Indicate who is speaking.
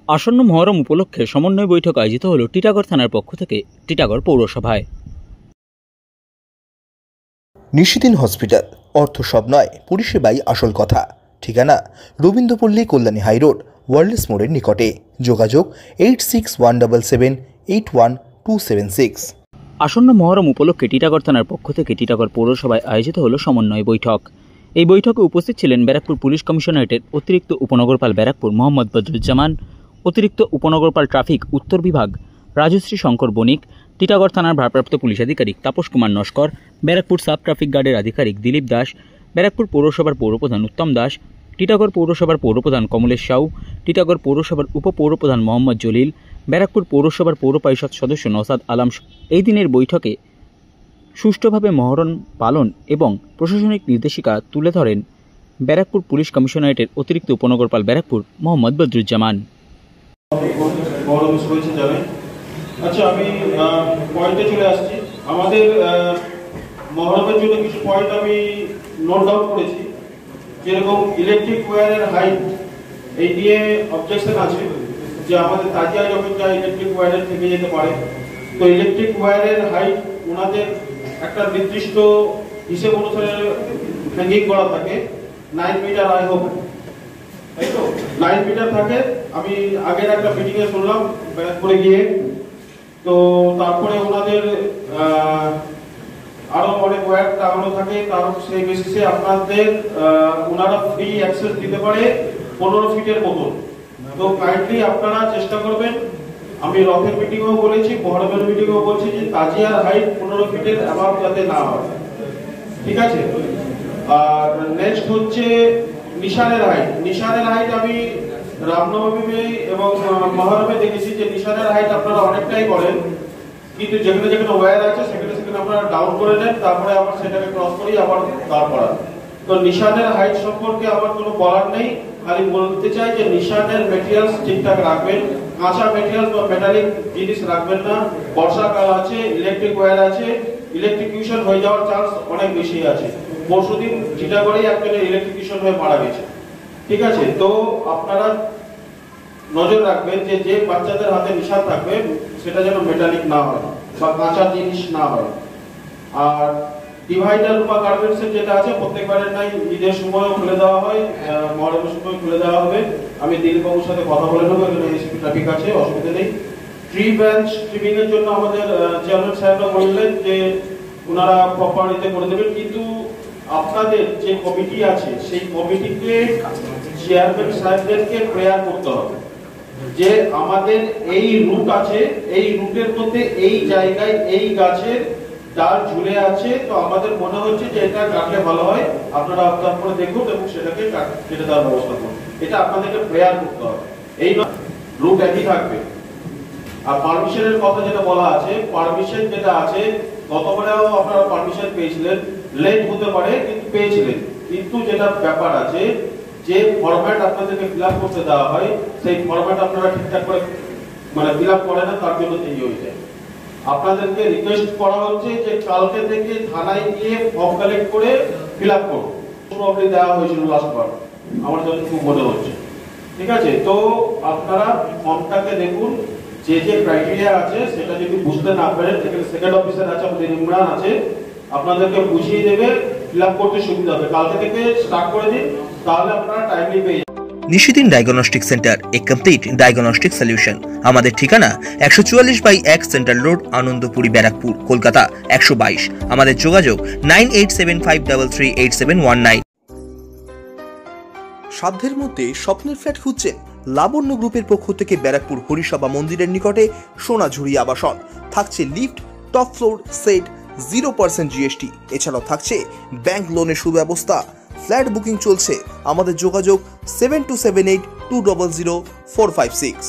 Speaker 1: আসন্ন মহরম উপলক্ষে সমন্বয় বৈঠক আয়োজিত হল টিটাগড় থানার পক্ষ থেকে টিটাগড় পৌরসভায়।
Speaker 2: নিশিদিন হসপিটাল, অর্থ সব নয়, পরিষেবাই আসল কথা। ঠিকানা রবীন্দ্রপল্লী, কল্যাণী হাইরোড, ওয়ার্ল্ডস মোড়ের নিকটে। যোগাযোগ 8617778276।
Speaker 1: আসন্ন মহরম উপলক্ষে টিটাগড় থানার পক্ষ থেকে টিটাগড় পৌরসভায় আয়োজিত হল সমন্বয় বৈঠক। এই বৈঠকে উপস্থিত ছিলেন ব্যারাকপুর পুলিশ কমিশনারেটের অতিরিক্ত উপনগরপাল ব্যারাকপুর মোহাম্মদ বদরুজ্জামান, অতিরিক্ত উপনগরপাল ট্রাফিক উত্তর বিভাগ রাজশ্রী শঙ্কর বণিক, টিটাগড় থানার ভারপ্রাপ্ত পুলিশ আধিকারিক তাপস কুমার নস্কর, ব্যারাকপুর সাব ট্রাফিক গার্ডের আধিকারিক দিলীপ দাস, ব্যারাকপুর পৌরসভার পৌরপ্রধান উত্তম দাস, টিটাগড় পৌরসভার পৌরপ্রধান কমলেশ সাউ, টিটাগড় পৌরসভার উপপৌরপ্রধান মোহাম্মদ জলিল, ব্যারাকপুর পৌরসভার পৌর পরিষদ সদস্য নওসাদ আলম। এই দিনের বৈঠকে সুষ্ঠুভাবে মহরম পালন এবং প্রশাসনিক নির্দেশিকা তুলে ধরেন ব্যারাকপুর পুলিশ কমিশনারেটের অতিরিক্ত উপনগরপাল ব্যারাকপুর মোহাম্মদ বদরুজ্জামান।
Speaker 3: আচ্ছা, আমি পয়েন্টে চলে আসছি। আমাদের মহরমের জন্য কিছু পয়েন্ট আমি নোট ডাউন করেছি, যেরকম ইলেকট্রিক ওয়্যারের হাইট, এই নিয়ে অবজেকশন আছে যে আমাদের তাজিয়া যখন যায় ইলেকট্রিক ওয়্যারের থেকে যেতে পারে। তো ইলেকট্রিক ওয়্যারের হাইট ওনাদের একটা নির্দিষ্ট হিসেব অনুসারে হ্যাঙ্গিং করা থাকে, 9 মিটার আই হোক, তাই তো 9 মিটার থাকে। আমি আগের একটা মিটিংয়ে শুনলাম ব্যারাকপুরে গিয়ে, তো তারপরে ওনাদের আরো অনেক ওয়্যার টাঙানো থাকে, তার সেই বেসিসে আপনাদের ওনারা ফ্রি অ্যাক্সেস দিতে পারে 15 ফিটের মতন। তো কাইন্ডলি আপনারা চেষ্টা করবেন, আমি রথের মিটিংও বলেছি, মহরমের মিটিংও বলছি যে তাজিয়ার হাইট 15 ফিটের অ্যাবাভ যাতে না হয়, ঠিক আছে। আর নেক্সট হচ্ছে নিশানের হাইট। নিশানের হাইট আমি রামনবমী এবং মহরমে দেখেছি যে নিশানের হাইট আপনারা অনেকটাই করেন, কিন্তু যেখানে যেখানে ওয়্যার আছে সেখানে সেখানে আপনারা ডাউন করে নেন, তারপরে আবার সেটাকে ক্রস করি আবার দাঁড় করান। তো নিশানের হাইট সম্পর্কে আমার কোনো বলার নেই, খালি বলতে চাই যে নিশানের মেটেরিয়ালস ঠিকঠাক রাখবেন, কাঁচা মেটেরিয়াল বা মেটালিক জিনিস রাখবেন না। বর্ষাকাল আছে, ইলেকট্রিক ওয়্যার আছে, ইলেকট্রিকিউশন হয়ে যাওয়ার চান্স অনেক বেশি আছে। পরশুদিন চিটাগড়েই একজনের ইলেকট্রিকিউশন হয়ে মারা গেছে, ঠিক আছে। তো আপনারা নজর রাখবেন যে যে বাচ্চাদের হাতে নিশান থাকবে সেটা যেন মেটালিক না হয় বা কাঁচা জিনিস না হয়। আর ডিভাইডার বা গার্মেন্টসের যেটা আছে প্রত্যেকবারের নাই ঈদের সময়ও খুলে দেওয়া হয়, মহরমের সময় খুলে দেওয়া হবে। আমি দিলীপবাবুর সাথে কথা বলে নেবো, এখানে এসপি ট্রাফিক আছে, অসুবিধা নেই। ট্রি ব্রাঞ্চ ট্রিমিং এর জন্য আমাদের চেয়ারম্যান সাহেবরা বললেন যে ওনারা প্রপার ইতে করে দেবেন, কিন্তু আপনাদের যে কমিটি আছে সেই কমিটিকে চেয়ারম্যান সাহেবদেরকে প্রেয়ার করতে হবে যে আমাদের এই রুট আছে, এই রুটের মধ্যে এই জায়গায় এই গাছের ডাল ঝুলে আছে, তো আমাদের মনে হচ্ছে যে এটা কাটলে ভালো হয়, আপনারা অবজার্ভ করে দেখুন এবং সেটাকে কেটে দেওয়ার ব্যবস্থা করুন। এটা আপনাদেরকে প্রেয়ার করতে হবে, এই রুট একই থাকবে। আর পারমিশনের কথা যেটা বলা আছে, পারমিশন যেটা আছে গতবারেও আপনারা পারমিশন পেয়েছিলেন, লেট হতে পারে কিন্তু পেয়েছিলেন, কিন্তু যেটা ব্যাপার আছে যে ফরম্যাট আপনাদেরকে ফিল আপ করতে দেওয়া হয় সেই ফরম্যাট আপনারা ঠিকঠাক করে মানে ফিল আপ করে না, তার জন্য দেরি হয়ে যায়। আপনাদেরকে রিকোয়েস্ট করা হচ্ছে যে কালকে থেকে থানায় গিয়ে ফর্ম কালেক্ট করে ফিল আপ করুন। প্রবলেম দেওয়া হয়েছিল লাস্টবার আমার যতটুকু মনে হচ্ছে, ঠিক আছে। তো আপনারা ফর্মটাকে দেখুন, যে যে ক্রাইটেরিয়া আছে সেটা যদি বুঝতে না পারেন, এখানে সেকেন্ড অফিসার আছে, আমাদের ইমরান আছে, আপনাদেরকে বুঝিয়ে দেবে, ফিল আপ করতে সুবিধা হবে। কালকে থেকে স্টার্ট করে দিন, তাহলে আপনারা টাইমলি পেয়ে যাবেন।
Speaker 2: নিশিদিন ডায়াগনস্টিক সেন্টার, এ কমপ্লিট ডায়াগনস্টিক সলিউশন। আমাদের ঠিকানা 144/1 সেন্ট্রাল রোড, আনন্দপুরি, ব্যারাকপুর, কলকাতা 122। আমাদের যোগাযোগ 9875338719। সাধ্যের মধ্যে স্বপ্নের ফ্ল্যাট খুঁজছেন? লাবণ্য গ্রুপের পক্ষ থেকে ব্যারাকপুর হরিসভা মন্দিরের নিকটে সোনাঝুরি আবাসন। থাকছে lift, top floor, set, 0% GST। এছাড়াও থাকছে ব্যাংক লোনের সুব্যবস্থা। ফ্ল্যাট বুকিং চলছে। আমাদের যোগাযোগ 7278200456।